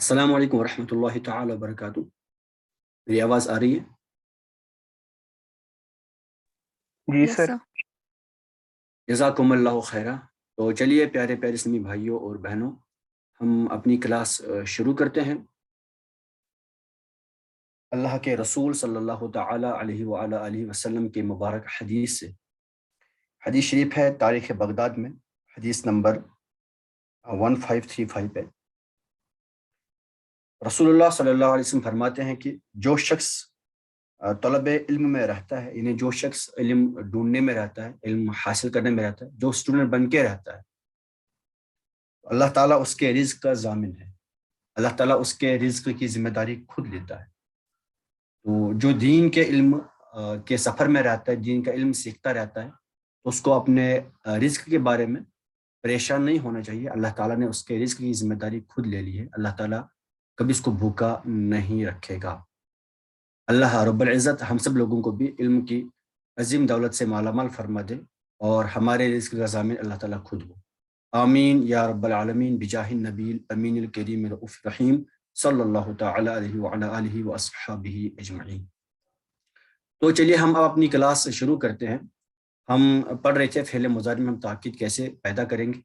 السلام علیکم ورحمۃ اللہ تعالی وبرکاتہ۔ میری آواز آ رہی ہے؟ جی سر۔ جزاکم اللہ خیرہ۔ تو چلیے پیارے پیارے اسلامی بھائیوں اور بہنوں، ہم اپنی کلاس شروع کرتے ہیں۔ اللہ کے رسول صلی اللہ تعالی علیہ وآلہ آلہ وسلم کے مبارک حدیث سے، حدیث شریف ہے تاریخ بغداد میں، حدیث نمبر 1535 پہ رسول اللہ صلی اللہ علیہ وسلم فرماتے ہیں کہ جو شخص طلب علم میں رہتا ہے، یعنی جو شخص علم ڈھونڈنے میں رہتا ہے، علم حاصل کرنے میں رہتا ہے، جو اسٹوڈنٹ بن کے رہتا ہے، اللہ تعالیٰ اس کے رزق کا ضامن ہے، اللہ تعالیٰ اس کے رزق کی ذمہ داری خود لیتا ہے۔ تو جو دین کے علم کے سفر میں رہتا ہے، دین کا علم سیکھتا رہتا ہے، تو اس کو اپنے رزق کے بارے میں پریشان نہیں ہونا چاہیے۔ اللہ تعالیٰ نے اس کے رزق کی ذمہ داری خود لے لی ہے، اللہ تعالیٰ کبھی اس کو بھوکا نہیں رکھے گا۔ اللہ رب العزت ہم سب لوگوں کو بھی علم کی عظیم دولت سے مالا مال فرما دے، اور ہمارے رزق کا ضامن اللہ تعالیٰ خود ہو۔ آمین یا رب العالمین بجاہ النبی الامین الکریم الرؤوف الرحیم صلی اللہ تعالی علیہ وعلی آلہ واصحابہ اجمعین۔ تو چلیے ہم اب اپنی کلاس شروع کرتے ہیں۔ ہم پڑھ رہے تھے فعل مضارع میں ہم تاکید کیسے پیدا کریں گے،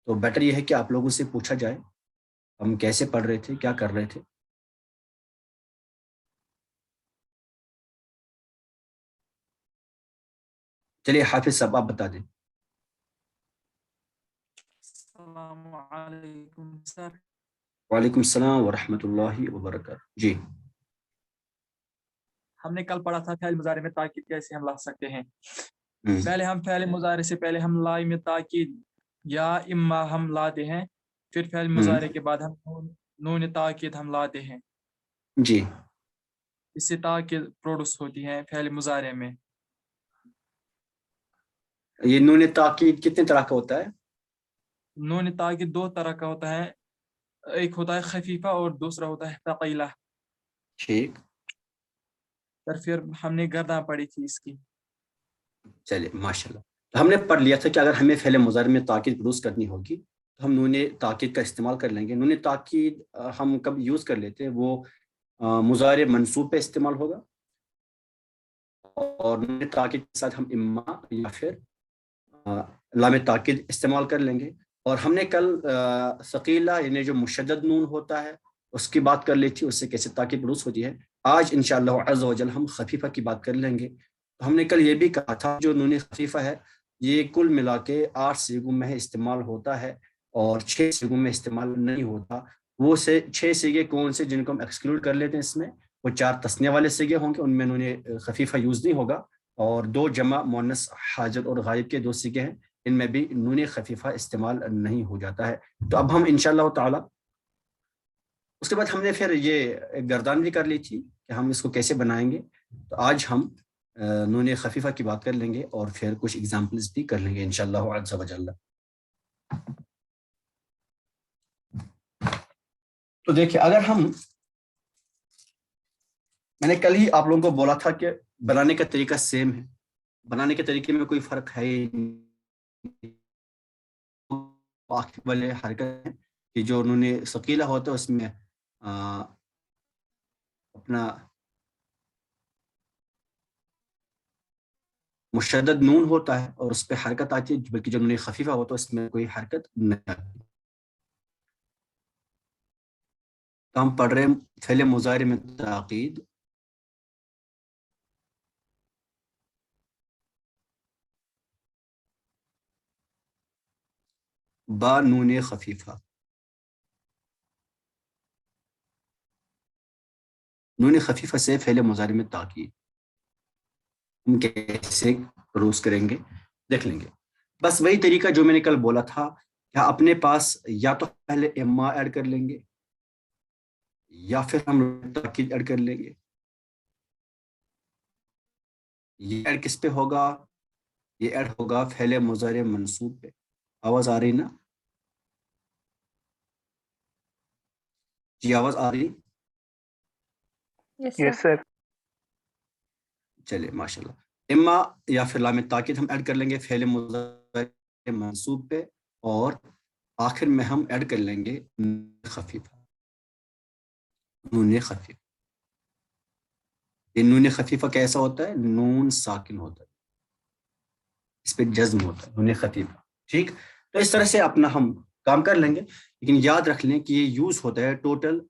تو بیٹر یہ ہے کہ آپ لوگوں سے پوچھا جائے ہم کیسے پڑھ رہے تھے، کیا کر رہے تھے۔ چلیے حافظ صاحب آپ بتا دیں۔ السلام علیکم سر۔ وعلیکم السلام ورحمۃ اللہ وبرکاتہ۔ جی ہم نے کل پڑھا تھا فعل مضارع میں تاکید کیسے ہم لا سکتے ہیں۔ پہلے ہم فعل مضارع سے پہلے ہم لا میں تاکید یا اما ہم لاتے ہیں، پھر فعل مضارع کے بعد ہم نون تاکید ہم لاتے ہیں۔ جی اس سے تاکید پروڈیوس ہوتی ہے فعل مضارع میں۔ یہ نون تاکید کتنے طرح کا ہوتا ہے؟ نون تاکید دو طرح کا ہوتا ہے، ایک ہوتا ہے خفیفہ اور دوسرا ہوتا ہے ثقیلہ۔ ٹھیک، پھر ہم نے گرداں پڑھی تھی اس کی۔ چلیے ماشاءاللہ۔ تو ہم نے پڑھ لیا تھا کہ اگر ہمیں فعل مضارع میں تاکید پروڈیوس کرنی ہوگی تو ہم نون تاکید کا استعمال کر لیں گے۔ نون تاکید ہم کب یوز کر لیتے ہیں؟ وہ مضارع منصوب پہ استعمال ہوگا، اور نون تاکید کے ساتھ ہم اما یا پھر لام تاکید استعمال کر لیں گے۔ اور ہم نے کل ثقیلہ یعنی جو مشدد نون ہوتا ہے اس کی بات کر لی تھی، اس سے کیسے تاکید پروڈیوس ہوتی ہے۔ آج انشاءاللہ عز و جل ہم خفیفہ کی بات کر لیں گے۔ ہم نے کل یہ بھی کہا تھا جو نون خفیفہ ہے یہ کل ملا کے 8 صیغوں میں استعمال ہوتا ہے اور 6 صیغوں میں استعمال نہیں ہوتا۔ وہ 6 صیغے کون سے جن کو ہم ایکسکلوڈ کر لیتے ہیں اس میں؟ وہ 4 تثنیہ والے صیغے ہوں گے، ان میں نون خفیفہ یوز نہیں ہوگا، اور 2 جمع مؤنث حاضر اور غائب کے 2 صیغے ہیں، ان میں بھی نون خفیفہ استعمال نہیں ہو جاتا ہے۔ تو اب ہم انشاءاللہ تعالی اس کے بعد ہم نے پھر یہ گردان بھی کر لی تھی کہ ہم اس کو کیسے بنائیں گے۔ تو آج ہم نون خفیفہ کی بات کر لیں گے اور پھر کچھ ایگزامپلز بھی کر لیں گے انشاءاللہ عز و جل۔ تو دیکھیں، اگر میں نے کل ہی آپ لوگوں کو بولا تھا کہ بنانے کا طریقہ سیم ہے، بنانے کے طریقے میں کوئی فرق ہے والے حرکت ہے کہ جو انہوں نے ثقیلہ ہوتا ہے اس میں اپنا مشدد نون ہوتا ہے اور اس پہ حرکت آتی ہے، بلکہ جو انہوں نے خفیفہ ہوتا ہے اس میں کوئی حرکت نہیں آتی۔ تو ہم پڑھ رہے ہیں فعل مضارع میں تاکید با نون خفیفہ۔ نون خفیفہ سے فعل مضارع میں تاکید ہم کیسے روز کریں گے دیکھ لیں گے۔ بس وہی طریقہ جو میں نے کل بولا تھا کہ اپنے پاس یا تو پہلے اما ایڈ کر لیں گے یا پھر ہم تاکید ایڈ کر لیں گے۔ یہ ایڈ کس پہ ہوگا؟ یہ ایڈ ہوگا فعل مضارع منصوب پہ۔ آواز آ رہی نا؟ جی آواز آ رہی؟ یس سر۔ چلے ماشاءاللہ۔ اما یا پھر لام تاکید ہم ایڈ کر لیں گے فعل مضارع منصوب پہ، اور آخر میں ہم ایڈ کر لیں گے خفیفہ۔ نون خفیفہ. یہ نون خفیفہ کیسا ہوتا ہے؟ نون ساکن ہوتا ہے, اس پہ جزم ہوتا ہے, نون خفیفہ. ٹھیک, تو اس طرح سے اپنا ہم کام کر لیں گے, لیکن یاد رکھ لیں کہ یہ یوز ہوتا ہے ٹوٹل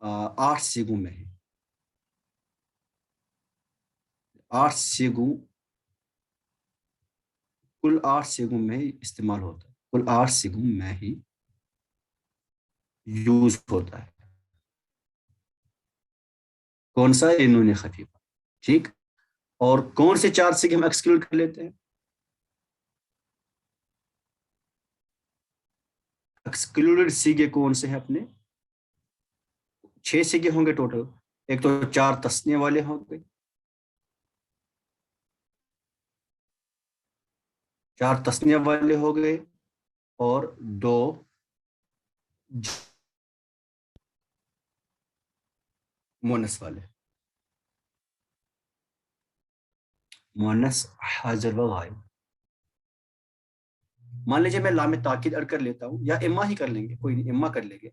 8 سیگوں میں ہے. 8 سیگوں, کل 8 سیگوں میں ہی استعمال ہوتا ہے, کل 8 سیگوں میں ہی یوز ہوتا ہے. کون سا؟ یہ نون خفیفہ. ٹھیک, اور کون سے 4 سیگے ہم ایکسکلوڈ کر لیتے ہیں؟ ایکسکلوڈڈ سیگے کون سے ہیں اپنے؟ 6 سیگے ہوں گے ٹوٹل. ایک تو 4 تثنیہ والے ہوں گے, 4 تثنیہ والے ہو گئے, اور 2 مونس والے, مونس حاضر و غائب. مان لیجیے میں لام تاکید ایڈ کر لیتا ہوں, یا اما ہی کر لیں گے, کوئی نہیں, اما کر لیں گے.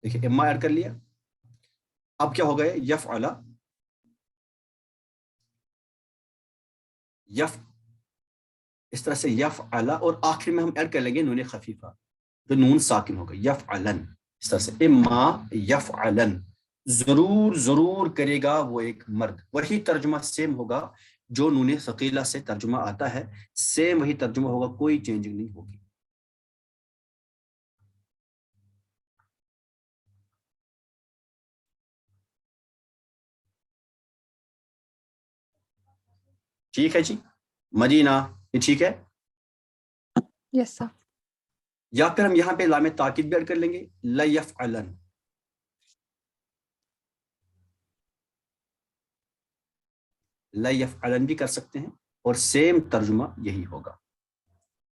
دیکھیں اما ایڈ کر لیا, اب کیا ہو گئے؟ یفعل, اس طرح سے یفعل, اور آخر میں ہم ایڈ کر لیں گے نون خفیفہ, جو نون ساکن ہوگا, یفعلن. اس طرح سے اما یفعلن, ضرور ضرور کرے گا وہ ایک مرد. وہی ترجمہ سیم ہوگا جو نون ثقیلہ سے ترجمہ آتا ہے, سیم وہی ترجمہ ہوگا, کوئی چینجنگ نہیں ہوگی. ٹھیک ہے جی مدینہ, یہ ٹھیک ہے؟ یس سر. یا پھر ہم یہاں پہ لام تاکید بھی ایڈ کر لیں گے, لیفعلن. لیفعلن بھی کر سکتے ہیں, اور سیم ترجمہ یہی ہوگا.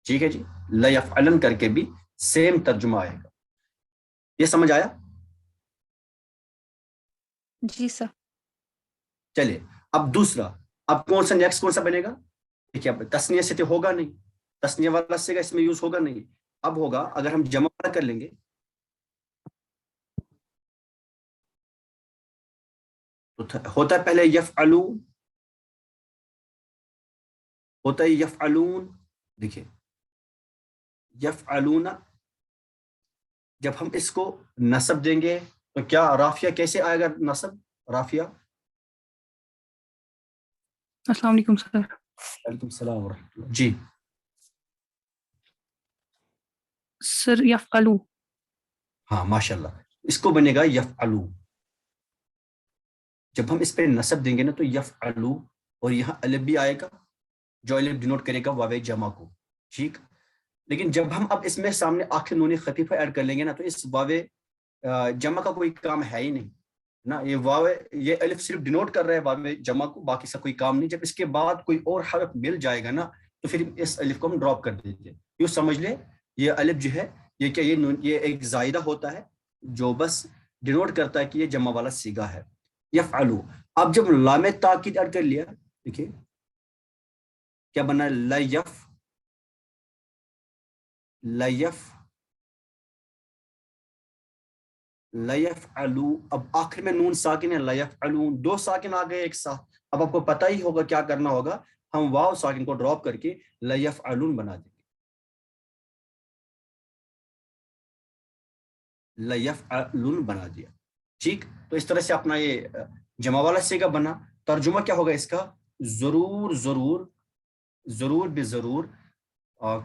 ٹھیک ہے جی, لیفعلن کر کے بھی سیم ترجمہ آئے گا. یہ سمجھ آیا؟ جی سر. چلیے اب دوسرا, اب کون سا نیکسٹ کون سا بنے گا؟ دیکھیے اب تسنیہ سے تو ہوگا نہیں, تسنیہ والا سے اس میں یوز ہوگا نہیں. اب ہوگا اگر ہم جمع والا کر لیں گے, تو ہوتا ہے پہلے یفعلون, ہوتا ہے یفعلون. دیکھیے یفعلون, جب ہم اس کو نصب دیں گے تو کیا رافیہ کیسے آئے گا؟ نصب رافیہ, السلام علیکم سر. وعلیکم السلام ورحمۃ اللہ. جی سر یفعلو. ہاں ماشاء اللہ, اس کو بنے گا یفعلو. جب ہم اس پہ نصب دیں گے نا تو یفعلو, اور یہاں الف بھی آئے گا, جو الف ڈینوٹ کرے گا واو جمع کو. ٹھیک, لیکن جب ہم اب اس میں سامنے آخر نون خفیفہ ایڈ کر لیں گے نا, تو اس واو جمع کا کوئی کام ہے ہی نہیں نا. یہ واو, یہ الف صرف ڈینوٹ کر رہا ہے واو جمع کو, باقی سا کوئی کام نہیں. جب اس کے بعد کوئی اور حرف مل جائے گا نا, تو پھر اس الف کو ہم ڈراپ کر دیتے. یوں سمجھ لیں یہ الف جو ہے یہ کیا, یہ ایک زائدہ ہوتا ہے جو بس ڈینوٹ کرتا ہے کہ یہ جمع والا سیگا ہے. یفعلو, اب جب لام تاکید ایڈ کر لیا, دیکھیے کیا بنا, لیفعلو. اب آخر میں نون ساکن ہے, لیفعلون, 2 ساکن آ گئے ایک ساتھ. اب آپ کو پتہ ہی ہوگا کیا کرنا ہوگا, ہم واو ساکن کو ڈراپ کر کے لیفعلون بنا دیں گے. لیفعلون بنا دیا. ٹھیک, تو اس طرح سے اپنا یہ جمع والا سیگا بنا. ترجمہ کیا ہوگا اس کا؟ ضرور ضرور, ضرور بے ضرور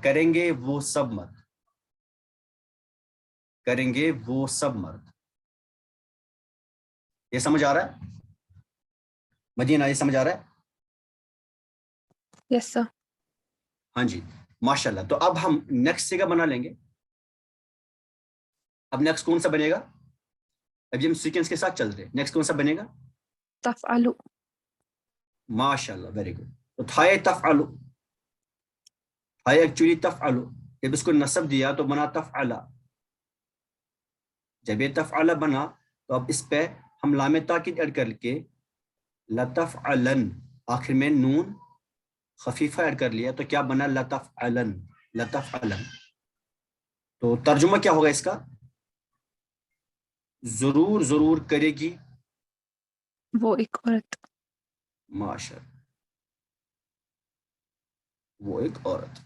کریں گے وہ سب مرد, کریں گے وہ سب مرد. یہ سمجھ آ رہا ہے مدینہ؟ یہ سمجھ آ رہا ہے؟ یس سر. ہاں جی ماشاءاللہ. تو اب ہم نیکسٹ سیگا بنا لیں گے. اب نیکسٹ کون سا بنے گا؟ اب ہم سیکوینس کے ساتھ چل رہے ہیں. نیکسٹ کون سا بنے گا؟ تفعلو. ماشاءاللہ, ویری گڈ. تو تھائے تفعلو, تھائے ایکچولی تفعلو, جب اس کو نصب دیا تو بنا تفعلا. جب یہ تفعلا بنا تو اب اس پہ ہم لام تاکید ایڈ کر کے لتفعلن, آخر میں نون خفیفہ ایڈ کر لیا تو کیا بنا؟ لتفعلن, لتفعلن. تو ترجمہ کیا ہوگا اس کا؟ ضرور ضرور کرے گی. وہ ایک عورت. ماشاءاللہ، وہ ایک عورت.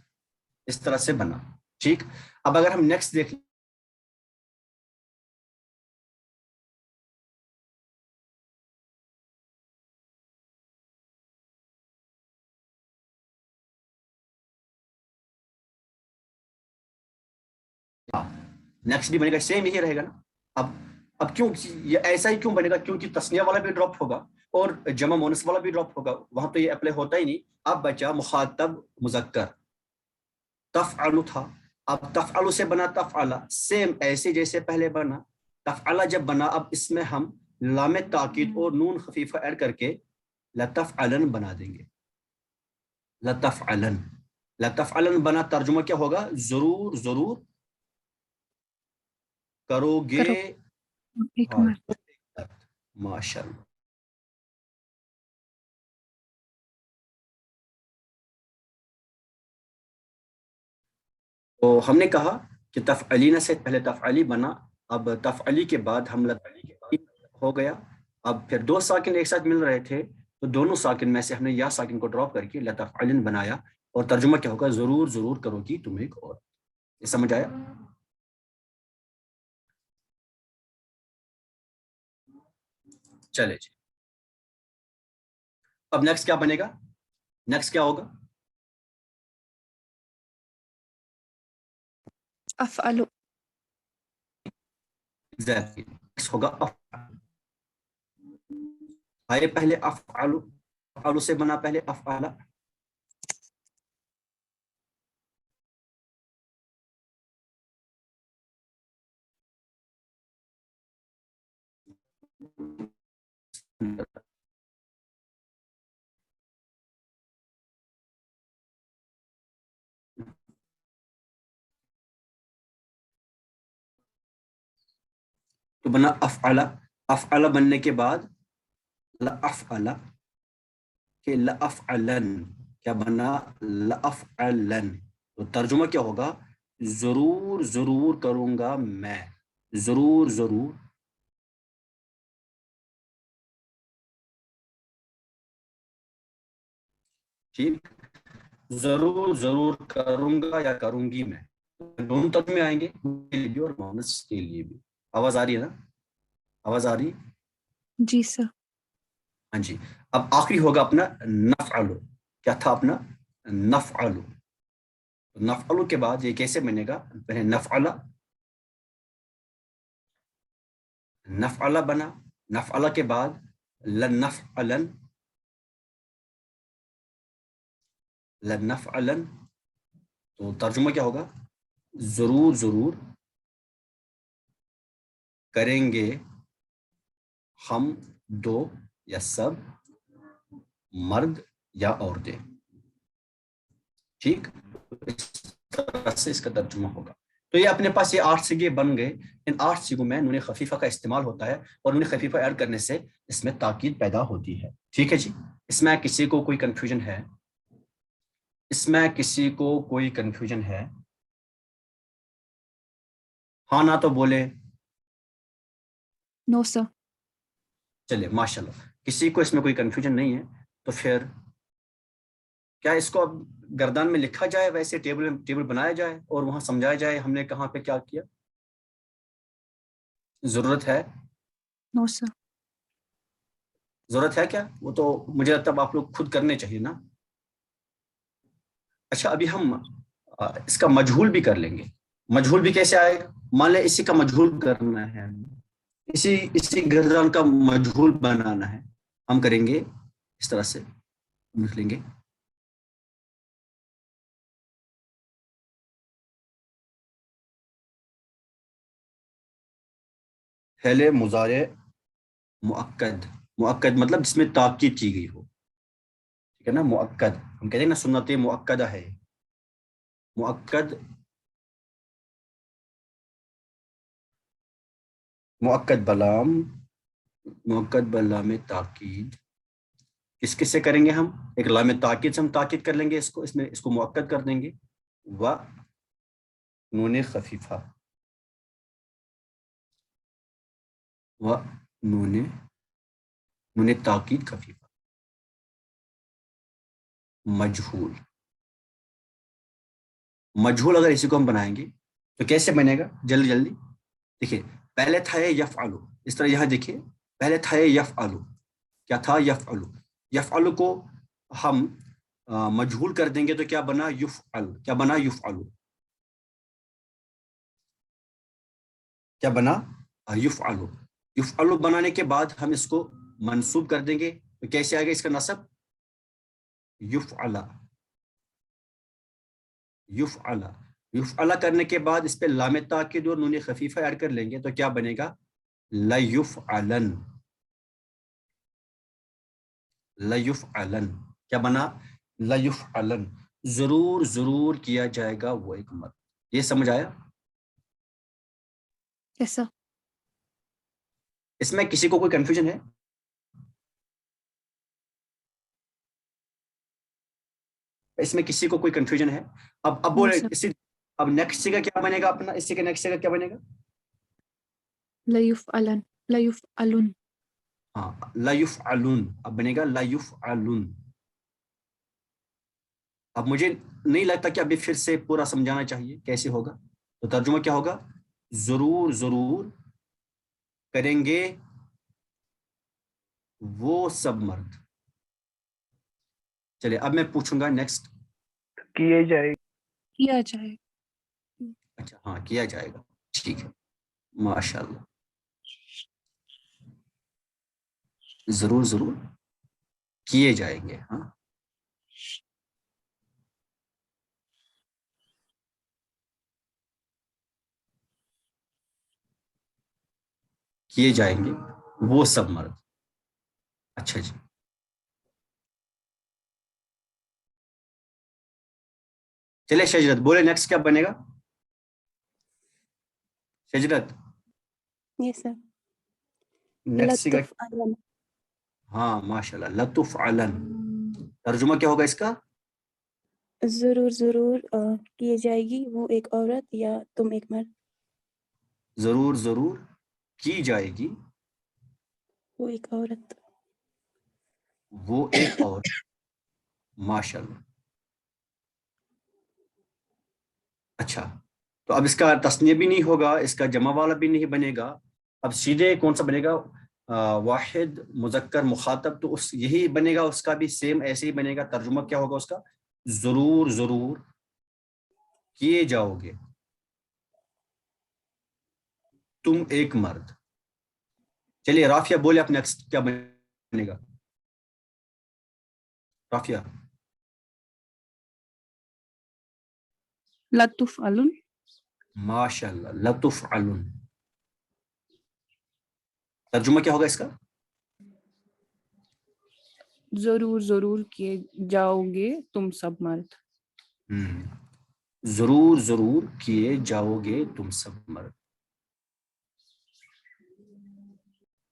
اس طرح سے بنا. ٹھیک. اب اگر ہم نیکسٹ دیکھ نیکسٹ بھی بنے گا، سیم یہی رہے گا نا. اب کیوں یہ ایسا ہی کیوں بنے گا؟ کیونکہ تسنیہ والا بھی ڈراپ ہوگا اور جمع مونس والا بھی ڈراپ ہوگا، وہاں تو یہ اپلائی ہوتا ہی نہیں. اب بچا مخاطب مذکر. تفعل تھا، اب تفعل سے بنا تفعل، سیم ایسے جیسے پہلے بنا. تفعل جب بنا، اب اس میں ہم لام تاکید اور نون خفیفہ ایڈ کر کے لتفعلن بنا دیں گے. لتفعلن، لتفعلن بنا. ترجمہ کیا ہوگا؟ ضرور ضرور کرو گے. ایک مرد. ماشاء اللہ. تو ہم نے کہا کہ تفعلینا سے پہلے تفعلی بنا، اب تفعلی کے بعد ہم ہو گیا. اب پھر دو ساکن ایک ساتھ مل رہے تھے تو دونوں ساکن میں سے ہم نے یا ساکن کو ڈراپ کر کے لتفعلن بنایا. اور ترجمہ کیا ہوگا؟ ضرور ضرور کرو گی تم ایک اور. یہ سمجھ آیا؟ چلے جی. اب نیکسٹ کیا بنے گا؟ نیکسٹ کیا ہوگا؟ افعلو. ایگزیکٹلی، نیکسٹ ہوگا افعل. آئے پہلے افعلو، افعلو سے بنا پہلے افعل. تو بنا افعل. افعل بننے کے بعد لافعل، کہ لافعلن کیا بنا؟ لافعلن. تو ترجمہ کیا ہوگا؟ ضرور ضرور کروں گا میں. ضرور ضرور. ٹھیک. ضرور ضرور کروں گا یا کروں گی میں، دونوں تک میں آئیں گے کے لیے بھی اور مونس کے لیے بھی. آواز آ رہی ہے نا؟ آواز آ رہی؟ جی سر. ہاں جی. اب آخری ہوگا اپنا نفعل. کیا تھا اپنا؟ نفعل. نفعل کے بعد یہ کیسے بنے گا؟ پہلے نفعل، نفعل بنا. نفعل کے بعد لنفعلن، لنفعلن. تو ترجمہ کیا ہوگا؟ ضرور ضرور کریں گے ہم دو یا سب، مرد یا عورتیں. ٹھیک. اس طرح سے اس کا ترجمہ ہوگا. تو یہ اپنے پاس یہ 8 سیگے بن گئے. ان 8 سیگوں میں نون خفیفہ کا استعمال ہوتا ہے اور نون خفیفہ ایڈ کرنے سے اس میں تاکید پیدا ہوتی ہے. ٹھیک ہے جی. اس میں کسی کو کوئی کنفیوژن ہے؟ اس میں کسی کو کوئی کنفیوژن ہے؟ ہاں نہ تو بولے. نو سر. چلے ماشاءاللہ. کسی کو اس میں کوئی کنفیوژن نہیں ہے تو پھر کیا اس کو اب گردان میں لکھا جائے، ویسے ٹیبل بنایا جائے اور وہاں سمجھایا جائے ہم نے کہاں پہ کیا کیا؟ ضرورت ہے؟ نو سر. ضرورت ہے کیا؟ وہ تو مجھے لگتا ہے آپ لوگ خود کرنے چاہیے نا. اچھا ابھی ہم اس کا مجہول بھی کر لیں گے. مجہول بھی کیسے آئے گا؟ مان لیں اسی کا مجہول کرنا ہے، اسی گردان کا مجہول بنانا ہے. ہم کریں گے اس طرح سے، لکھ لیں گے فعل مضارع مؤکد. مؤکد مطلب جس میں تاکید کی گئی ہو. ٹھیک ہے نا؟ مؤکد ہم کہتے ہیں نا سنت مؤکدہ ہے. مؤکد، مؤکد بلام، مؤکد بلام تاکید. کس سے کریں گے ہم؟ ایک لام تاکید سے ہم تاکید کر لیں گے اس کو، اس میں اس کو مؤکد کر دیں گے. و نون خفیفہ. و نون تاکید خفیفہ. مجہول. مجہول اگر اسی کو ہم بنائیں گے تو کیسے بنے گا؟ جلدی جلدی دیکھیے. پہلے تھا یہ یفعلو، اس طرح یہاں دیکھیے پہلے تھا یہ یفعلو. کیا تھا؟ یفعلو. یفعلو کو ہم مجہول کر دیں گے تو کیا بنا؟ یفعل. کیا بنا؟ یفعلو. کیا بنا؟ یفعلو. یفعلو بنانے کے بعد ہم اس کو منصوب کر دیں گے تو کیسے آئے گا اس کا نصب؟ یفعلا. یفعلا. یفعلا کرنے کے بعد اس پہ لام تاکید اور نون خفیفہ ایڈ کر لیں گے تو کیا بنے گا؟ لیفعلن. لیفعلن. کیا بنا؟ لیفعلن. ضرور ضرور کیا جائے گا وہ ایک مرد. یہ سمجھ آیا؟ یس سر. اس میں کسی کو کوئی کنفیوژن ہے؟ اس میں کسی کو کوئی کنفیوژن ہے؟ اب بولے No, sir. اب نیکسٹ کا کیا بنے گا اپنا؟ اسی کا نیکسٹ کا کیا بنے گا؟ لیفعلن. لیفعلن. ہاں لیفعلون. اب بنے گا لیفعلون. اب مجھے نہیں لگتا کہ ابھی پھر سے پورا سمجھانا چاہیے کیسے ہوگا. تو ترجمہ کیا ہوگا؟ ضرور ضرور کریں گے وہ سب مرد. چلیے اب میں پوچھوں گا نیکسٹ. کیے جائے. کیا جائے. اچھا ہاں کیا جائے گا. ٹھیک ہے ماشاء اللہ. ضرور ضرور کیے جائیں گے. ہاں کیے جائیں گے وہ سب مرد. اچھا جی. چلے شجرت بولے نیکسٹ کیا بنے گا؟ شجرت Yes, sir. نیکسٹ کا. لتفعلن. ہاں ماشاء اللہ. لطف علن. ترجمہ کیا ہوگا اس کا؟ ضرور ضرور کیے جائے گی وہ ایک عورت یا تم ایک مرد. ضرور ضرور کی جائے گی وہ ایک عورت. وہ ایک اور. ماشاء اللہ. اچھا تو اب اس کا تثنیہ بھی نہیں ہوگا، اس کا جمع والا بھی نہیں بنے گا. اب سیدھے کون سا بنے گا؟ واحد مذکر مخاطب. تو اس یہی بنے گا، اس کا بھی سیم ایسے ہی بنے گا. ترجمہ کیا ہوگا اس کا؟ ضرور ضرور کیے جاؤ گے تم ایک مرد. چلیے رافیہ بولے آپ نیکسٹ کیا بنے گا؟ رافیہ. لتفعلن. ماشاء اللہ. لطف علن. ترجمہ کیا ہوگا اس کا؟ ضرور ضرور کیے جاؤ گے تم سب مرد. ضرور ضرور کیے جاؤ گے تم سب مرد.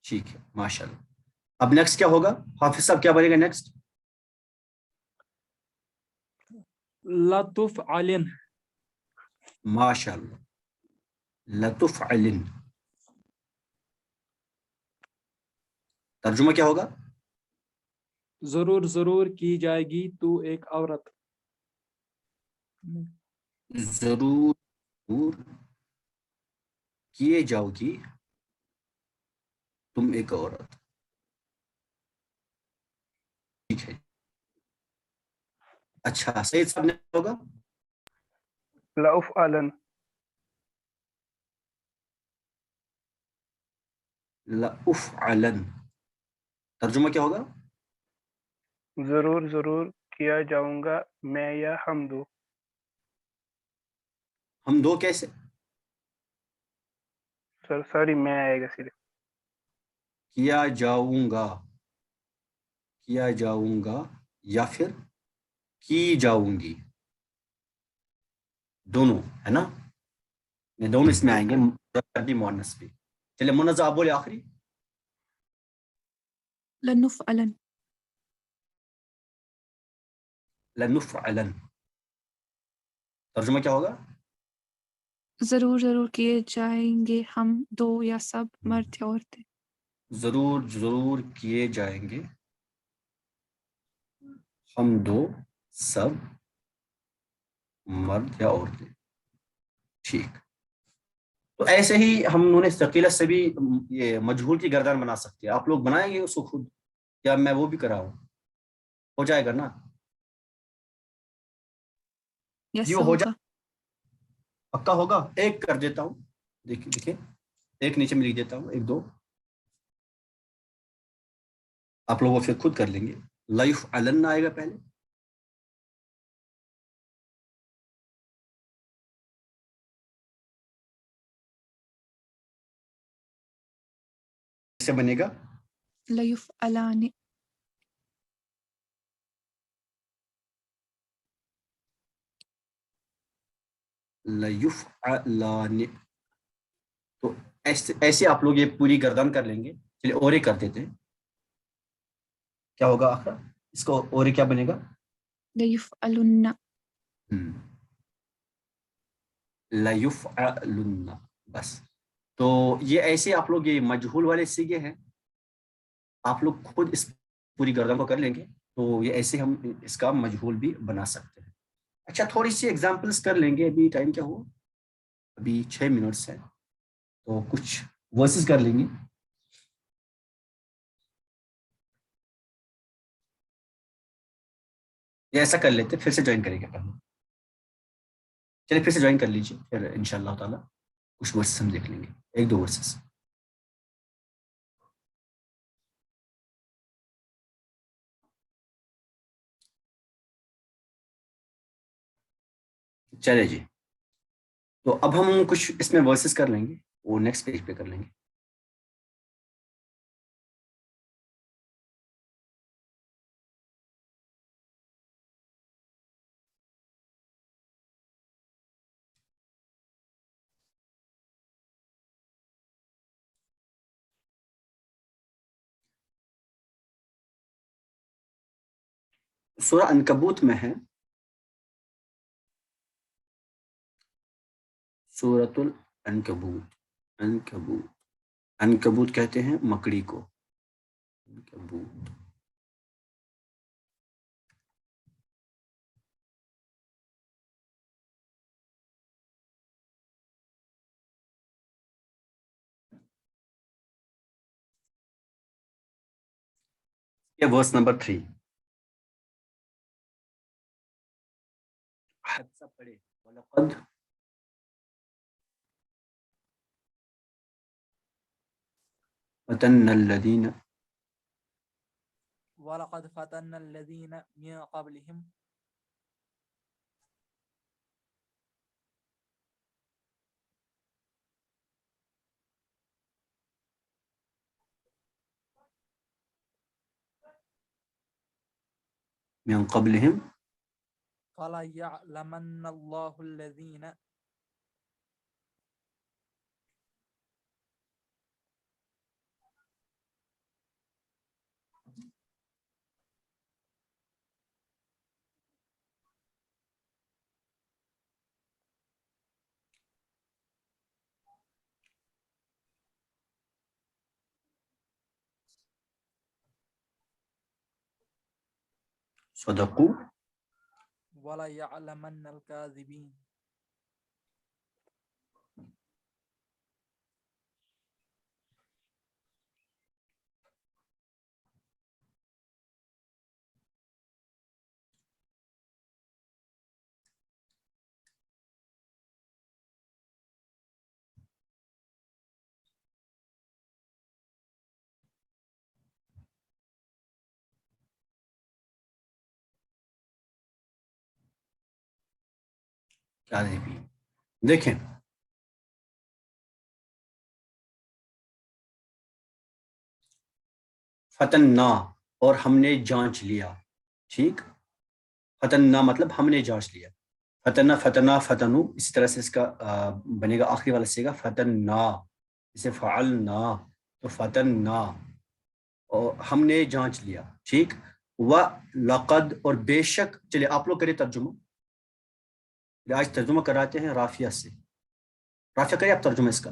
ٹھیک ہے ماشاء اللہ. اب نیکسٹ کیا ہوگا؟ حافظ صاحب کیا بنے گا نیکسٹ؟ لتفعلن. ماشاء اللہ. لطف علن. ترجمہ کیا ہوگا؟ ضرور ضرور کی جائے گی تو ایک عورت. ضرور ضرور کیے جاؤ گی تم ایک عورت. ٹھیک ہے. اچھا سعید صاحب نے ہوگا؟ لأفعلن. لأفعلن. ترجمہ کیا ہوگا؟ ضرور ضرور کیا جاؤں گا میں یا ہم دو. ہم دو کیسے؟ سوری میں آئے گا صرف. کیا جاؤں گا. کیا جاؤں گا یا پھر کی جاؤں گی. دونوں ہے نا، یہ دونوں اس میں آئیں گے مذکر بھی مؤنث بھی. چلے منزہ آپ بولے آخری. لنفعلن. لنفعلن. ترجمہ کیا ہوگا؟ ضرور ضرور کیے جائیں گے ہم دو یا سب مرد یا عورتیں. ضرور ضرور کیے جائیں گے ہم دو سب مرد یا عورتیں. ٹھیک. تو ایسے ہی ہم انہوں نے ثقیلت سے بھی یہ مجہول کی گردان بنا سکتے ہیں. آپ لوگ بنائیں گے اس کو خود یا میں وہ بھی کراؤں؟ ہو جائے گا نا؟ یس جی وہ ہو ہوگا. جائے. پکا ہوگا. ایک کر دیتا ہوں. دیکھیں دیکھیں ایک نیچے میں لکھ دیتا ہوں. 1 2 آپ لوگ وہ پھر خود کر لیں گے. لائف علن آئے گا پہلے. سے بنے گا لیفعلان. لیفعلان. تو ایسے آپ لوگ یہ پوری گردان کر لیں گے. چلیے اور ایک کر دیتے ہیں. کیا ہوگا آخر اس کو اور ایک کیا بنے گا؟ لیفعلن. لیفعلن. بس. تو یہ ایسے آپ لوگ یہ مجہول والے سیگے ہیں. آپ لوگ خود اس پوری گردان کو کر لیں گے تو یہ ایسے ہم اس کا مجہول بھی بنا سکتے ہیں. اچھا تھوڑی سی ایگزامپلس کر لیں گے. ابھی ٹائم کیا ہوا؟ ابھی 6 منٹس ہے تو کچھ ورسز کر لیں گے. یہ ایسا کر لیتے پھر سے جوائن کریں گے پہلے. چلیے پھر سے جوائن کر لیجیے پھر انشاءاللہ تعالیٰ کچھ ورسز ہم دیکھ لیں گے. 1 2 ورسز. چلے جی. تو اب ہم کچھ اس میں ورسز کر لیں گے وہ نیکسٹ پیج پہ کر لیں گے. سورہ عنکبوت میں ہے. سورۃ العنکبوت. عنکبوت. عنکبوت کہتے ہیں مکڑی کو. عنکبوت. یہ ورس نمبر 3. حد سب پڑھے. وَلَقَدْ فَتَنَّ الَّذِينَ وَلَقَدْ فَتَنَّ الَّذِينَ مِن قَبْلِهِمْ من قبلهم فَلَيَعْلَمَنَّ اللَّهُ الَّذِينَ صدقوا. وَلَيَعْلَمَنَّ الْكَاذِبِينَ. کاذبین. دیکھیں فتننا اور ہم نے جانچ لیا. ٹھیک. فتننا مطلب ہم نے جانچ لیا. فتنہ فتنہ فتنو اس طرح سے اس کا بنے گا آخری والا سیگا فتننا. اسے فعلنا تو فتننا اور ہم نے جانچ لیا. ٹھیک. وَلَقَدْ اور بے شک. چلیے آپ لوگ کریں ترجمہ. آج ترجمہ کراتے ہیں رافیہ سے. رافیہ کریں آپ ترجمہ اس کا.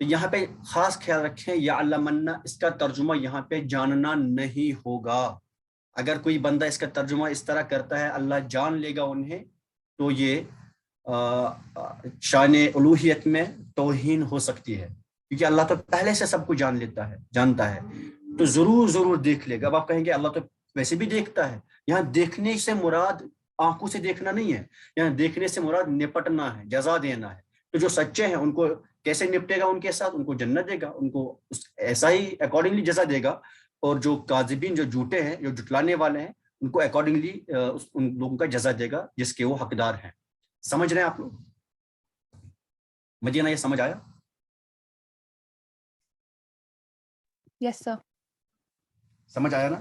تو یہاں پہ خاص خیال رکھیں یعلمن اس کا ترجمہ یہاں پہ جاننا نہیں ہوگا. اگر کوئی بندہ اس کا ترجمہ اس طرح کرتا ہے اللہ جان لے گا انہیں، تو یہ شان الوہیت میں توہین ہو سکتی ہے، کیونکہ اللہ تو پہلے سے سب کو جان لیتا ہے، جانتا ہے، تو ضرور دیکھ لے گا. اب آپ کہیں گے اللہ تو ویسے بھی دیکھتا ہے. یہاں دیکھنے سے مراد آنکھوں سے دیکھنا نہیں ہے، یہاں دیکھنے سے مراد نپٹنا ہے، جزا دینا ہے. تو جو سچے ہیں ان کو کیسے نپٹے گا؟ ان کے ساتھ ان کو جنت دے گا، ان کو ایسا ہی اکارڈنگلی جزا دے گا. اور جو کاذبین، جو جھوٹے ہیں، جو جھٹلانے والے ہیں، ان کو اکارڈنگلی ان لوگوں کا جزا دے گا جس کے وہ حقدار ہیں. سمجھ رہے ہیں آپ لوگ؟ مدینہ یہ سمجھ آیا؟ یس سر. سمجھ آیا نا؟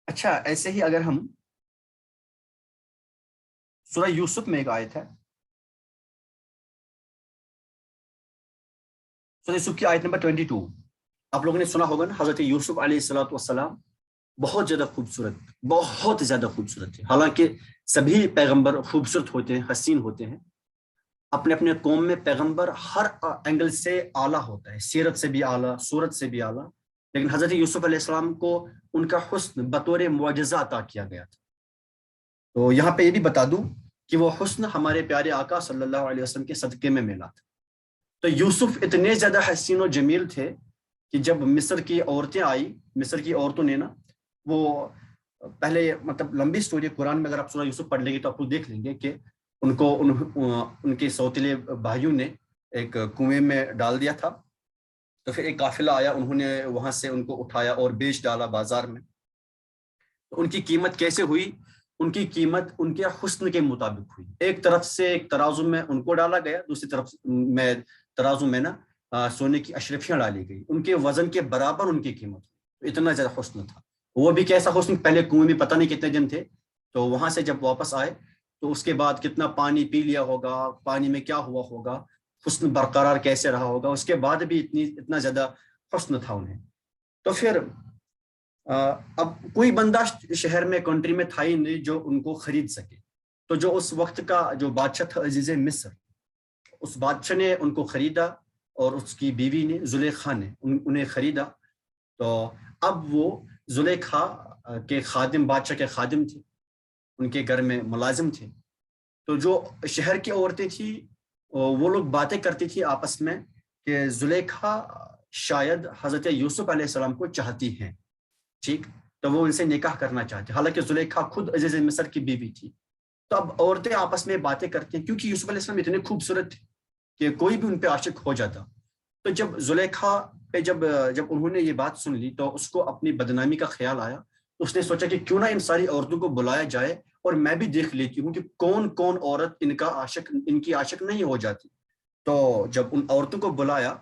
اچھا، ایسے ہی اگر ہم سورہ یوسف میں ایک آیت ہے، سورہ یوسف کی آیت نمبر 22. آپ لوگوں نے سنا ہوگا نا، حضرت یوسف علیہ السلام بہت زیادہ خوبصورت تھے. حالانکہ سبھی پیغمبر خوبصورت ہوتے ہیں، حسین ہوتے ہیں. اپنے اپنے قوم میں پیغمبر ہر اینگل سے اعلیٰ ہوتا ہے، سیرت سے بھی اعلیٰ، صورت سے بھی اعلیٰ. لیکن حضرت یوسف علیہ السلام کو ان کا حسن بطور معجزہ عطا کیا گیا تھا. تو یہاں پہ یہ بھی بتا دوں کہ وہ حسن ہمارے پیارے آقا صلی اللہ علیہ وسلم کے صدقے میں ملا تھا. تو یوسف اتنے زیادہ حسین و جمیل تھے کہ جب مصر کی عورتیں آئی، مصر کی عورتوں نے نا، وہ پہلے مطلب لمبی سٹوری قرآن میں، اگر آپ سورہ یوسف پڑھ لیں گے تو آپ کو دیکھ لیں گے کہ ان کو ان کے سوتیلے بھائیوں نے ایک کنویں میں ڈال دیا تھا. تو پھر ایک قافلہ آیا، انہوں نے وہاں سے ان کو اٹھایا اور بیچ ڈالا بازار میں. تو ان کی قیمت کیسے ہوئی؟ ان کی قیمت ان کے حسن کے مطابق ہوئی. ایک طرف سے ایک ترازو میں ان کو ڈالا گیا، دوسری طرف میں ترازو میں نا سونے کی اشرفیاں ڈالی گئی. ان کے وزن کے برابر ان کی قیمت ہوئی. اتنا زیادہ حسن تھا. وہ بھی کیسا حسن، پہلے کنویں میں پتہ نہیں کتنے دن تھے، تو وہاں سے جب واپس آئے تو اس کے بعد کتنا پانی پی لیا ہوگا، پانی میں کیا ہوا ہوگا، حسن برقرار کیسے رہا ہوگا، اس کے بعد بھی اتنا زیادہ حسن تھا انہیں. تو پھر اب کوئی بندہ شہر میں، کنٹری میں تھا ہی نہیں جو ان کو خرید سکے. تو جو اس وقت کا جو بادشاہ تھا عزیز مصر، اس بادشاہ نے ان کو خریدا، اور اس کی بیوی نے، زلیخا نے انہیں خریدا. تو اب وہ زلیخا کے خادم، بادشاہ کے خادم تھے، ان کے گھر میں ملازم تھے. تو جو شہر کی عورتیں تھیں وہ لوگ باتیں کرتی تھی آپس میں کہ زلیخا شاید حضرت یوسف علیہ السلام کو چاہتی ہیں، ٹھیک، تو وہ ان سے نکاح کرنا چاہتے، حالانکہ زلیخا خود عزیز مصر کی بیوی تھی. تو اب عورتیں آپس میں باتیں کرتی ہیں، کیونکہ یوسف علیہ السلام اتنے خوبصورت تھے کہ کوئی بھی ان پہ عاشق ہو جاتا. تو جب زلیخا پہ جب انہوں نے یہ بات سن لی تو اس کو اپنی بدنامی کا خیال آیا. اس نے سوچا کہ کیوں نہ ان ساری عورتوں کو بلایا جائے اور میں بھی دیکھ لیتی ہوں کہ کون کون عورت ان کی عاشق نہیں ہو جاتی. تو جب ان عورتوں کو بلایا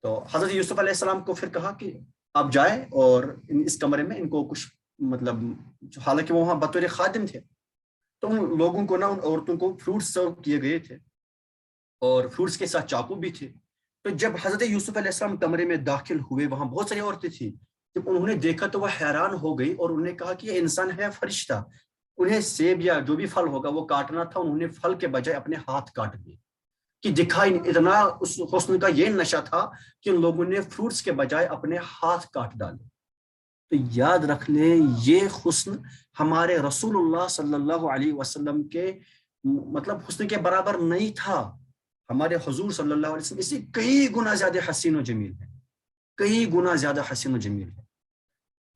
تو حضرت یوسف علیہ السلام کو پھر کہا کہ آپ جائیں اور اس کمرے میں ان کو کچھ مطلب، حالانکہ وہ وہاں بطور خادم تھے، تو ان لوگوں کو نا، ان عورتوں کو فروٹس سرو کیے گئے تھے اور فروٹس کے ساتھ چاقو بھی تھے. تو جب حضرت یوسف علیہ السلام کمرے میں داخل ہوئے، وہاں بہت ساری عورتیں تھیں. جب انہوں نے دیکھا تو وہ حیران ہو گئی اور انہوں نے کہا کہ یہ انسان ہے فرشتہ. انہیں سیب یا جو بھی پھل ہوگا وہ کاٹنا تھا، انہوں نے پھل کے بجائے اپنے ہاتھ کاٹ دیے. کہ دکھائی اتنا اس حسن کا یہ نشہ تھا کہ ان لوگوں نے فروٹس کے بجائے اپنے ہاتھ کاٹ ڈالے. تو یاد رکھ لیں، یہ حسن ہمارے رسول اللہ صلی اللہ علیہ وسلم کے مطلب حسن کے برابر نہیں تھا. ہمارے حضور صلی اللہ علیہ وسلم اس سے کئی گنا زیادہ حسین و جمیل ہے، کئی گنا زیادہ حسین و جمیل ہے.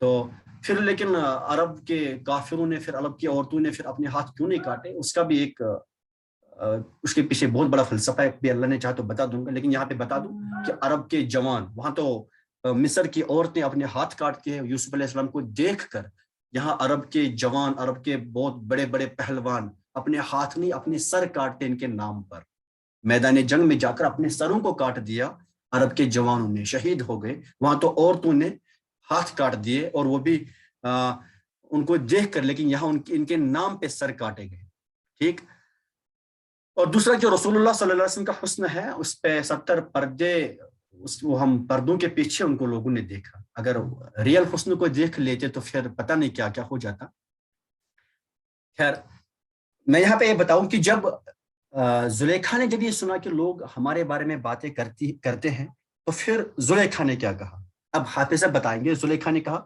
تو پھر لیکن عرب کے کافروں نے، پھر عرب کی عورتوں نے پھر اپنے ہاتھ کیوں نہیں کاٹے، اس کا بھی ایک اس کے پیچھے بہت بڑا فلسفہ ہے، بھی اللہ نے چاہا تو بتا دوں گا. لیکن یہاں پہ بتا دوں کہ عرب کے جوان، وہاں تو مصر کی عورتیں اپنے ہاتھ کاٹ کے یوسف علیہ السلام کو دیکھ کر، یہاں عرب کے جوان، عرب کے بہت بڑے بڑے پہلوان اپنے ہاتھ نہیں، اپنے سر کاٹتے ان کے نام پر. میدان جنگ میں جا کر اپنے سروں کو کاٹ دیا عرب کے جوانوں نے، شہید ہو گئے. وہاں تو عورتوں نے ہاتھ کاٹ دیے، اور وہ بھی ان کو دیکھ کر، لیکن یہاں ان کے نام پہ سر کاٹے گئے. ٹھیک. اور دوسرا جو رسول اللہ صلی اللہ علیہ وسلم کا حسن ہے، اس پہ 70 پردے وہ ہم پردوں کے پیچھے ان کو لوگوں نے دیکھا. اگر ریئل حسن کو دیکھ لیتے تو پھر پتہ نہیں کیا کیا ہو جاتا. خیر میں یہاں پہ یہ بتاؤں کہ جب زلیخا نے جب یہ سنا کہ لوگ ہمارے بارے میں باتیں کرتے ہیں تو پھر زلیخا نے کیا کہا. اب حافظ صاحب بتائیں گے. زلیخا نے کہا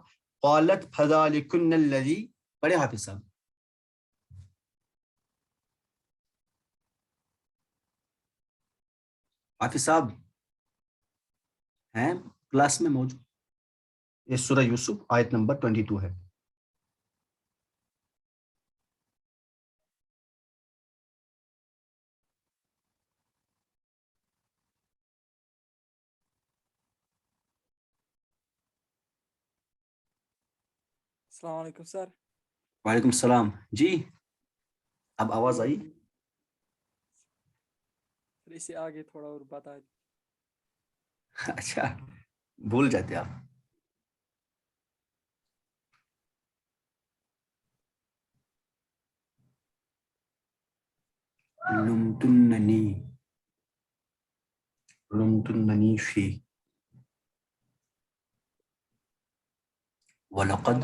قالت فذلکن الذی، پڑھے حافظ صاحب. حافظ صاحب ہیں کلاس میں موجود؟ یہ سورہ یوسف آیت نمبر 22 ہے. السلام علیکم سر. وعلیکم السلام. جی اب آواز آئی؟ پھر اسے آگے تھوڑا اور بتا. اچھا بھول جاتے آپ. لمتننی فی ولقد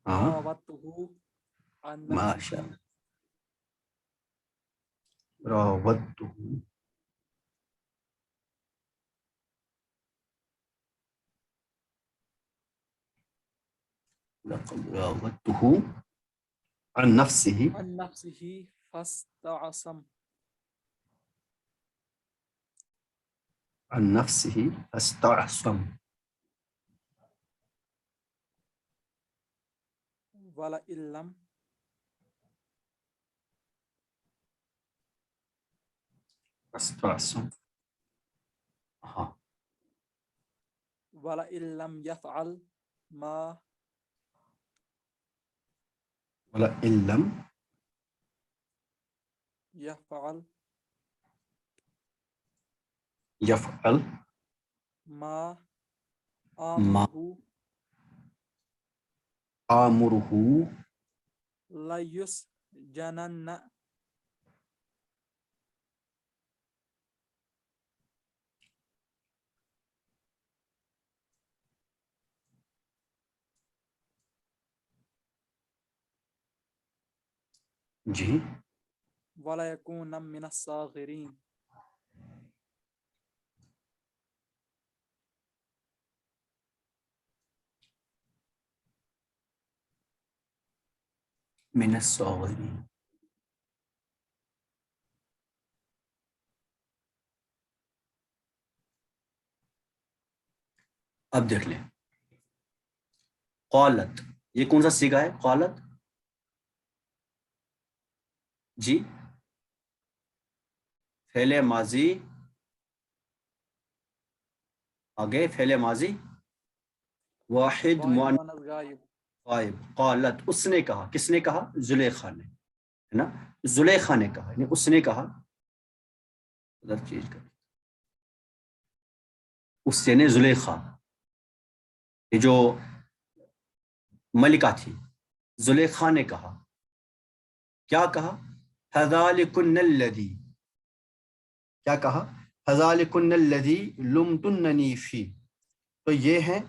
راودته عن ماشاء نفسه راودته لقد راودته عن نفسه فاستعصم. عن نفسه فاستعصم ولئن لم فاستعصم. ہاں ولئن لم يفعل ما ولئن لم يفعل يفعل ما ما آمره ليسجنن. جی ولا يكون من الصاغرين. من الصاغرین. اب دیکھ لیں قالت یہ کون سا صیغہ ہے؟ قالت جی فعل ماضی آگے فعل ماضی واحد مؤنث غائب. غائب. قالت اس نے کہا. کس نے کہا؟ زلیخا نے، ہے نا. زلیخا نے کہا یعنی اس نے کہا. ادھر چیز کر اس یعنی زلیخا یہ جو ملکہ تھی. زلیخا نے کہا کیا کہا؟ فذلکن الذی، کیا کہا؟ فذلکن الذی لمتننی فی، تو یہ ہیں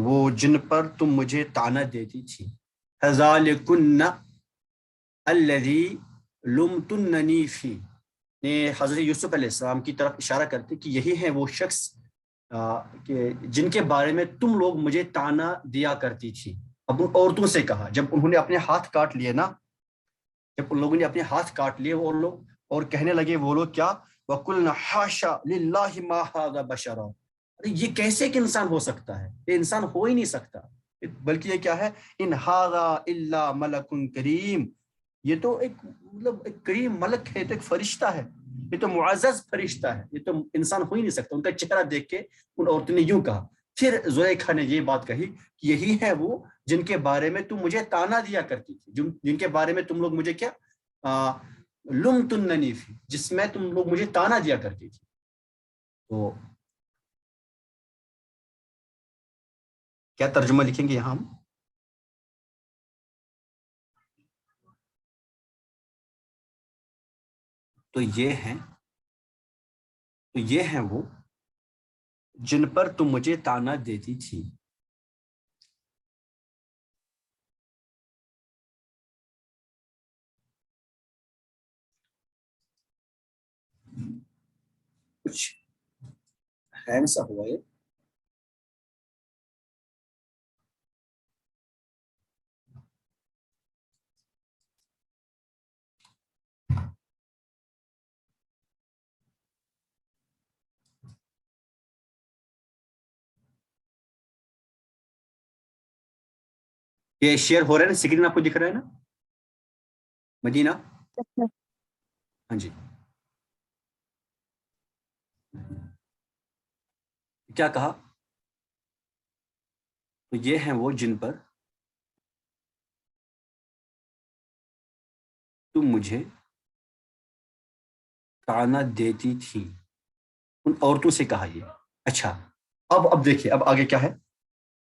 وہ جن پر تم مجھے طعنہ دیتی تھی. فذلکن الذی لمتننی فی، یہ حضرت یوسف علیہ السلام کی طرف اشارہ کرتے کہ یہی ہیں وہ شخص کہ جن کے بارے میں تم لوگ مجھے طعنہ دیا کرتی تھی. اب ان عورتوں سے کہا جب انہوں نے اپنے ہاتھ کاٹ لیے نا، جب ان لوگوں نے اپنے ہاتھ کاٹ لیے وہ لوگ اور کہنے لگے وہ لوگ کیا؟ وَقُلْنَا حَاشَا لِلَّهِ مَا هَذَا بَشَرًا، ارے یہ کیسے ایک انسان ہو سکتا ہے؟ یہ انسان ہو ہی نہیں سکتا، بلکہ یہ کیا ہے؟ ان هَذَا إِلَّا مَلَكٌ کریم، یہ تو ایک مطلب ایک کریم ملک ہے، تو ایک فرشتہ ہے، یہ تو معزز فرشتہ ہے، یہ تو انسان ہو ہی نہیں سکتا. ان کا چہرہ دیکھ کے ان عورتوں نے یوں کہا. پھر زلیخا نے یہ بات کہی کہ یہی ہے وہ جن کے بارے میں تم مجھے طعنہ دیا کرتی تھی، جن کے بارے میں تم لوگ مجھے کیا لمتننی فی، جس میں تم لوگ مجھے طعنہ دیا کرتی تھی. تو کیا ترجمہ لکھیں گے یہاں ہم؟ تو تو یہ ہیں وہ جن پر تم مجھے طعنہ دیتی تھی. کچھ ہینگ سا ہوا ہے. یہ شیئر ہو رہا ہے نا, اسکرین آپ کو دکھ رہا ہے نا مدینہ؟ ہاں جی, کیا کہا؟ تو یہ ہیں وہ جن پر تم مجھے طعنہ دیتی تھی. ان عورتوں سے کہا یہ. اچھا اب دیکھیے اب آگے کیا ہے.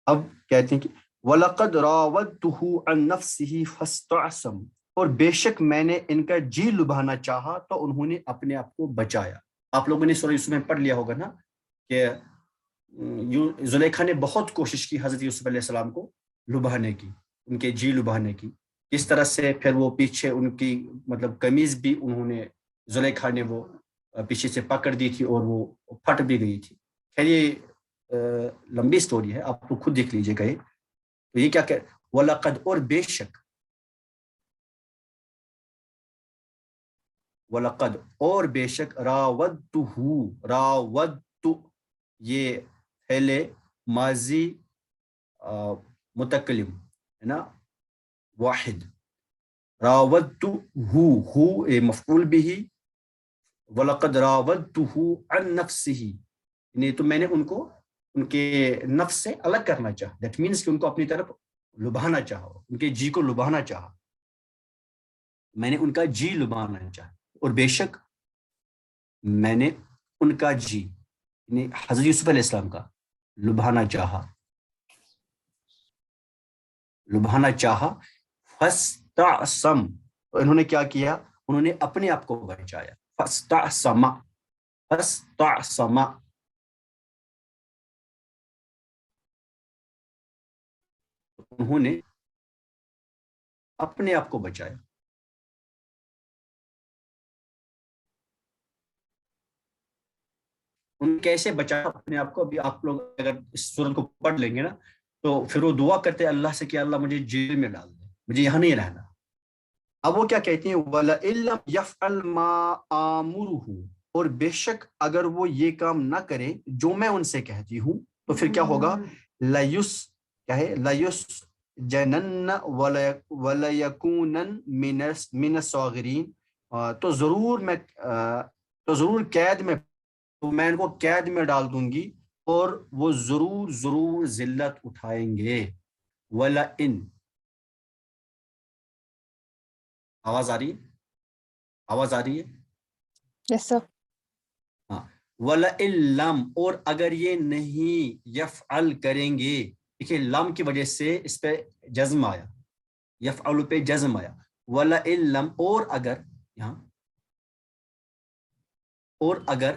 اب کہتے ہیں کہ وَلَقَدْ رَاوَدتُّهُ عَن نَفْسِهِ فَاسْتَعْصَمَ, اور بے شک میں نے ان کا جی لبھانا چاہا تو انہوں نے اپنے آپ کو بچایا. آپ لوگوں نے سورہ یوسف میں پڑھ لیا ہوگا نا کہ زلیخا نے بہت کوشش کی حضرت یوسف علیہ السلام کو لبھانے کی, ان کے جی لبھانے کی. کس طرح سے پھر وہ پیچھے ان کی مطلب قمیض بھی انہوں نے, زلیخا نے وہ پیچھے سے پکڑ دی تھی اور وہ پھٹ بھی گئی تھی. خیر یہ لمبی سٹوری ہے, آپ کو خود دیکھ لیجئے گئے. تو یہ کیا کہ وَلَقَدْ, اور بے شک, وَلَقَدْ, اور بے شک, راودتُہُ, راودتُ, یہ فعل ماضی متکلم ہے نا, واحد. راودتُہُ, ہو مفعول بھی, وَلَقَدْ رَاوَدتُّهُ عَن نَفْسِهِ, یعنی تو میں نے ان کو ان کے نفس سے الگ کرنا چاہا. دیٹ مینس کہ ان کو اپنی طرف لبھانا چاہا, ان کے جی کو لبھانا چاہا. میں نے ان کا جی لبھانا چاہا, اور بے شک میں نے ان کا جی, یعنی حضرت یوسف علیہ السلام کا لبھانا چاہا, لبھانا چاہا. فَاسْتَعْصَمَ, تو انہوں نے کیا کیا, انہوں نے اپنے آپ کو بچایا. فَاسْتَعْصَمَ, فَاسْتَعْصَمَ, انہوں نے اپنے آپ کو بچایا. ان کیسے بچایا اپنے آپ کو, ابھی آپ لوگ اگر اس سورت کو پڑھ لیں گے نا تو پھر وہ دعا کرتے اللہ سے کہ اللہ مجھے جیل میں ڈال دے, مجھے یہاں نہیں رہنا. اب وہ کیا کہتے ہیں, وَلَئِن لَمْ يَفْعَلْ مَا آمُرُهُ, اور بے شک اگر وہ یہ کام نہ کرے جو میں ان سے کہتی ہوں تو پھر کیا ہوگا, کیا ہے, لَيُسْجَنَنَّ وَلَيَكُونَنَّ مِنَ الصَّاغِرِينَ, تو ضرور قید میں, تو میں ان کو قید میں ڈال دوں گی اور وہ ضرور ذلت اٹھائیں گے. وَلَئِن, آواز آ رہی ہے, آواز آ رہی ہے؟ یس سر. ہاں. وَلَئِن لَمْ, اور اگر یہ نہیں یفعل کریں گے, دیکھیے لام کی وجہ سے اس پہ جزم آیا, یفعل پہ جزم آیا. وَلَئِن لَمْ, اور اگر, یہاں اور اگر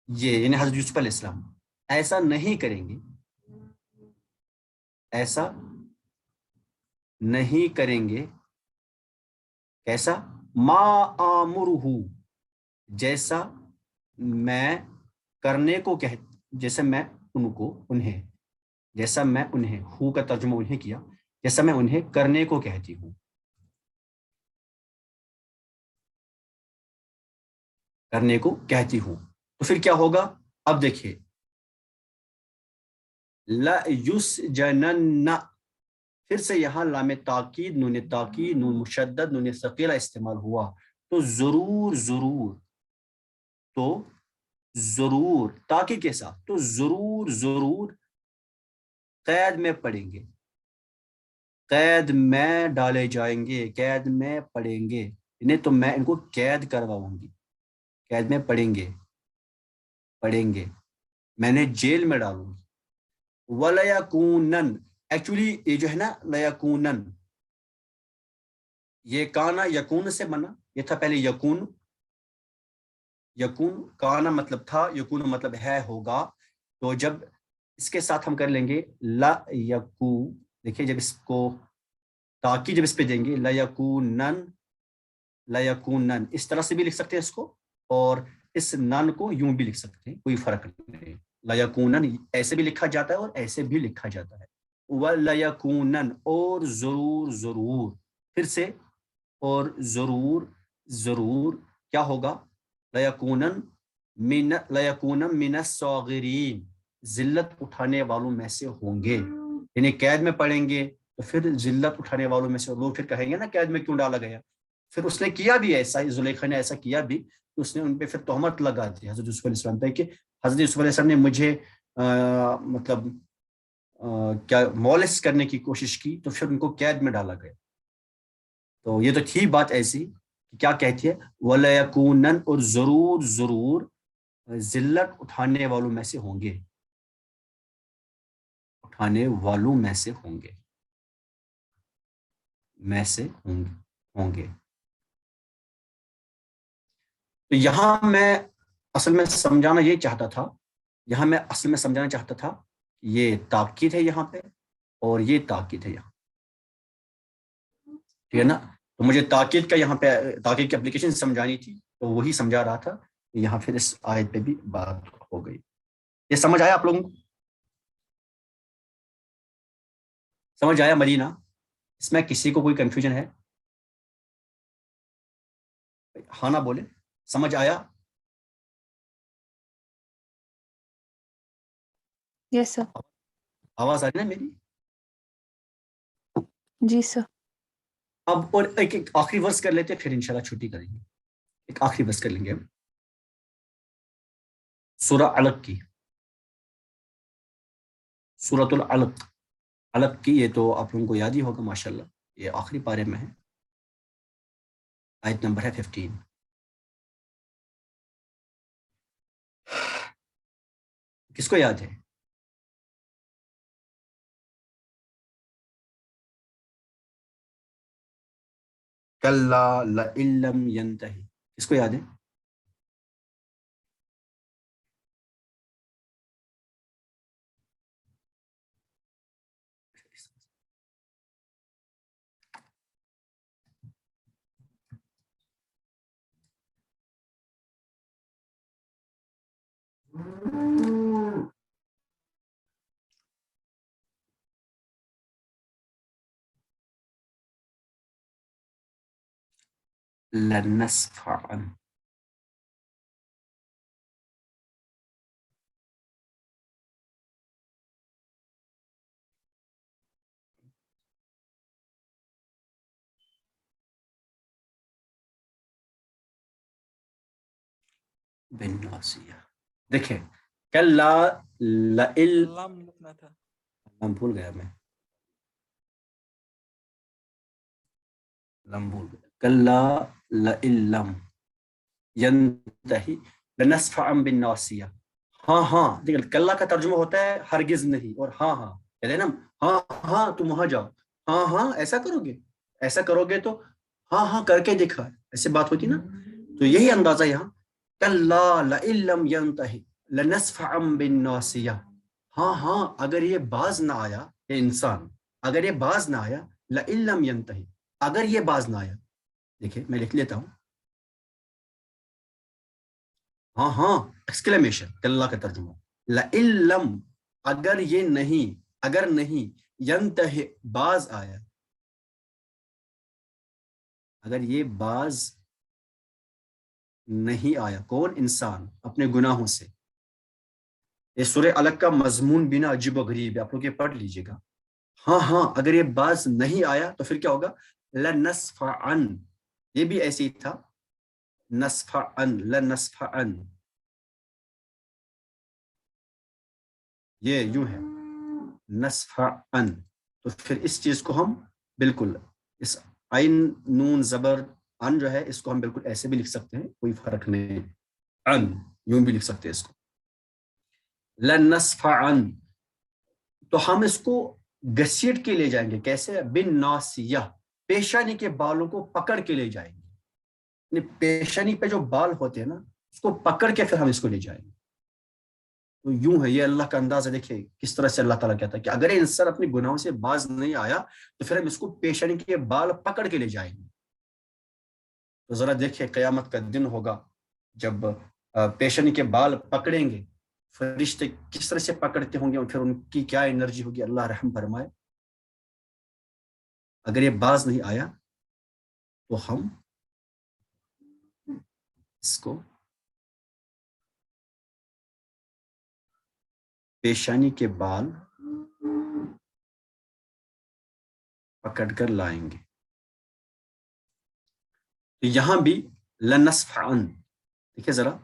یہ, یعنی حضرت یوسف علیہ السلام ایسا نہیں کریں گے, ایسا نہیں کریں گے, کیسا, ما آمرہ, جیسا میں کرنے کو جیسا میں ان کو, انہیں, جیسا میں انہیں, ہو کا ترجمہ انہیں کیا, جیسا میں انہیں کرنے کو کہتی ہوں, کرنے کو کہتی ہوں. تو پھر کیا ہوگا, اب دیکھیے, لَيُسْجَنَنَّ, پھر سے یہاں لام تاکید, نون تاکید, نون مشدد, نون ثقیلہ استعمال ہوا. تو ضرور تاکید کے ساتھ, تو ضرور قید میں پڑیں گے, قید میں ڈالے جائیں گے, قید میں پڑیں گے, انہیں تو میں ان کو قید کرواؤں گی, قید میں پڑیں گے, میں نے جیل میں ڈالوں گی. وَلَيَكُونَنَّ, ایکچولی یہ جو ہے نا لیکونن, یہ کانا یکون سے بنا, یہ تھا پہلے یکون, یکون کانا مطلب تھا، یکون مطلب ہے ہوگا. تو جب اس کے ساتھ ہم کر لیں گے لا یکو، دیکھیں جب اس کو تاکید جب اس پہ دیں گے لا یکونن، لا یکونن اس طرح سے بھی لکھ سکتے ہیں اس کو، اور اس نن کو یوں بھی لکھ سکتے ہیں، کوئی فرق نہیں. لا یکونن ایسے بھی لکھا جاتا ہے اور ایسے بھی لکھا جاتا ہے. وَلَا یکونن اور ضرور ضرور، پھر سے اور ضرور ضرور کیا ہوگا، لیکونن من الصاغرین، ذلت اٹھانے والوں میں سے ہوں گے. یعنی قید میں پڑیں گے تو پھر ذلت اٹھانے والوں میں سے، لوگ پھر کہیں گے نا قید میں کیوں ڈالا گیا. پھر اس نے کیا بھی ایسا، زلیخا نے ایسا کیا بھی، تو اس نے ان پہ پھر تہمت لگا دی حضرت یوسف علیہ السلام پہ کہ حضرت یوسف علیہ السلام نے مجھے مطلب کیا مولس کرنے کی کوشش کی، تو پھر ان کو قید میں ڈالا گیا. تو یہ تو تھی بات ایسی کہ کیا کہتی ہے، وَلَيَكُونَنَّ اور ضرور ضرور ذلت اٹھانے والوں میں سے ہوں گے، اٹھانے والوں میں سے ہوں گے، میں سے ہوں گے. تو یہاں میں اصل میں سمجھانا یہ چاہتا تھا، یہاں میں اصل میں سمجھانا چاہتا تھا یہ تاکید ہے یہاں پہ اور یہ تاکید ہے یہاں، ٹھیک ہے نا. تو مجھے تاکید کا یہاں پہ تاکید کی اپلیکیشن سمجھانی تھی، تو وہی سمجھا رہا تھا. یہاں پھر اس آیت پہ بھی بات ہو گئی. یہ سمجھ آیا آپ لوگوں کو؟ سمجھ آیا مدینہ؟ اس میں کسی کو کوئی کنفیوژن ہے؟ ہاں نہ بولے. سمجھ آیا؟ یس سر. آواز آ رہی ہے میری؟ جی سر. اب اور ایک آخری ورس کر لیتے پھر انشاءاللہ چھٹی کریں گے. ایک آخری ورس کر لیں گے سورہ علق کی، سورۃ العلق، علق کی. یہ تو آپ لوگوں کو یاد ہی ہوگا ماشاءاللہ، یہ آخری پارے میں ہے، آیت نمبر ہے 15. کس کو یاد ہے؟ کلا لئن لم ینتہی، کس کو یاد ہے؟ لنسفعا، بالناصیہ. دیکھیں کلا لئن، لم لکھنا تھا. لم بھول گیا میں، لم بھول گیا. کلا لئن لم ینتہی لنسفعا بالناصیہ. ہاں ہاں، دیکھیں کلا کا ترجمہ ہوتا ہے ہرگز نہیں، اور ہاں ہاں کہتے ہیں نا، ہاں ہاں تم وہاں جاؤ، ہاں ہاں ایسا کرو گے، ایسا کرو گے تو ہاں ہاں کر کے دکھا، ایسے بات ہوتی نا. تو یہی اندازہ یہاں، کلا لئن لم ینتہی لنسفعا بالناصیہ. ہاں ہاں اگر یہ باز نہ آیا، یہ انسان اگر یہ باز نہ آیا، لئن لم ینتہی اگر یہ باز نہ آیا، دیکھیں میں لکھ لیتا ہوں، ہاں ہاں ایکسکلیمیشن، کلا کا ترجمہ لئن لم اگر یہ نہیں، اگر نہیں، ینتہی باز آیا، اگر یہ باز نہیں آیا، کون؟ انسان اپنے گناہوں سے. یہ سورہ علق کا مضمون بھی نا عجیب و غریب ہے، آپ لوگ یہ پڑھ لیجئے گا. ہاں ہاں اگر یہ باز نہیں آیا تو پھر کیا ہوگا، لنسفعن، یہ بھی ایسے ہی تھا، نسفعن، لنسفعن، یہ یوں ہے نسفعن. تو پھر اس چیز کو ہم بالکل اس عین نون زبر ان جو ہے اس کو ہم بالکل ایسے بھی لکھ سکتے ہیں، کوئی فرق نہیں، ان یوں بھی لکھ سکتے ہیں اس کو، لنسفعن. تو ہم اس کو گھسیٹ کے لے جائیں گے، کیسے؟ بالناصیہ، پیشانی کے بالوں کو پکڑ کے لے جائیں گے. پیشانی پہ جو بال ہوتے ہیں نا، اس کو پکڑ کے پھر ہم اس کو لے جائیں گے. تو یوں ہے، یہ اللہ کا انداز ہے. دیکھیں کس طرح سے اللہ تعالیٰ کہتا ہے کہ اگر انسان اپنے گناہوں سے باز نہیں آیا تو پھر ہم اس کو پیشانی کے بال پکڑ کے لے جائیں گے. تو ذرا دیکھیں قیامت کا دن ہوگا جب پیشانی کے بال پکڑیں گے، فرشتے کس طرح سے پکڑتے ہوں گے اور پھر ان کی کیا انرجی ہوگی. اللہ رحم فرمائے. اگر یہ باز نہیں آیا تو ہم اس کو پیشانی کے بال پکڑ کر لائیں گے. تو یہاں بھی لنصفعن، دیکھیں ذرا،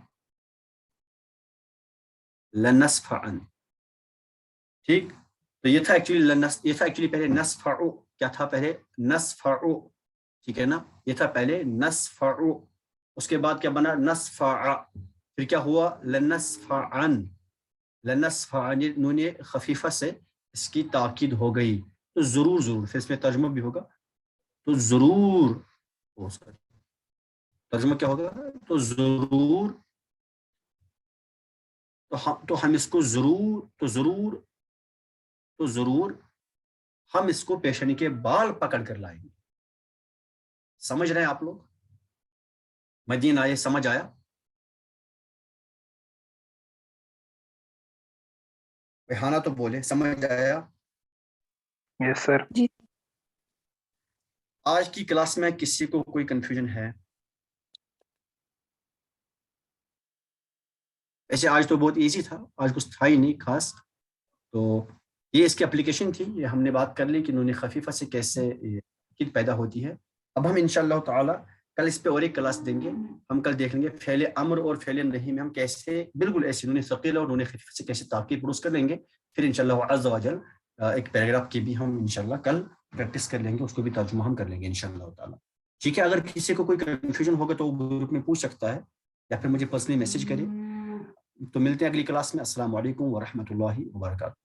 لنصفعن، ٹھیک. تو یہ تھا ایکچولی پہلے نصفعو، کیا تھا پہلے؟ نصفعو، ٹھیک ہے نا. یہ تھا پہلے نصفعو، اس کے بعد کیا بنا؟ نصفع. پھر کیا ہوا؟ لنصفعن. لنصفعن نون خفیفہ سے اس کی تاکید ہو گئی. تو ضرور ضرور، پھر اس میں ترجمہ بھی ہوگا. تو ضرور ترجمہ کیا ہوگا؟ تو ضرور، تو ہم اس کو ضرور ہم اس کو پیشانی کے بال پکڑ کر لائیں گے. سمجھ رہے ہیں آپ لوگ؟ مدین آئے، سمجھ آیا؟ ریحانہ تو بولے سمجھ آیا؟ یس سر. جی آج کی کلاس میں کسی کو کوئی کنفیوژن ہے؟ ایسے آج تو بہت ایزی تھا، آج کچھ تھا ہی نہیں خاص. تو یہ اس کی اپلیکیشن تھی، یہ ہم نے بات کر لی کہ نون خفیفہ سے کیسے تاکید پیدا ہوتی ہے. اب ہم انشاءاللہ تعالی کل اس پہ اور ایک کلاس دیں گے. ہم کل دیکھ لیں گے فعل امر اور فعل نہی میں ہم کیسے بالکل ایسے نون ثقیلہ اور نون خفیفہ سے کیسے تاکید پروس کر لیں گے. پھر انشاءاللہ عز و جل ایک پیراگراف کی بھی ہم انشاءاللہ کل پریکٹس کر لیں گے، اس کو بھی ترجمہ ہم کر لیں گے انشاءاللہ تعالی. ٹھیک ہے، اگر کسی کو کوئی کنفیوژن ہوگا تو وہ گروپ میں پوچھ سکتا ہے یا پھر مجھے پرسنلی میسج کرے. تو ملتے ہیں اگلی کلاس میں. السلام علیکم ورحمۃ اللہ وبرکاتہ.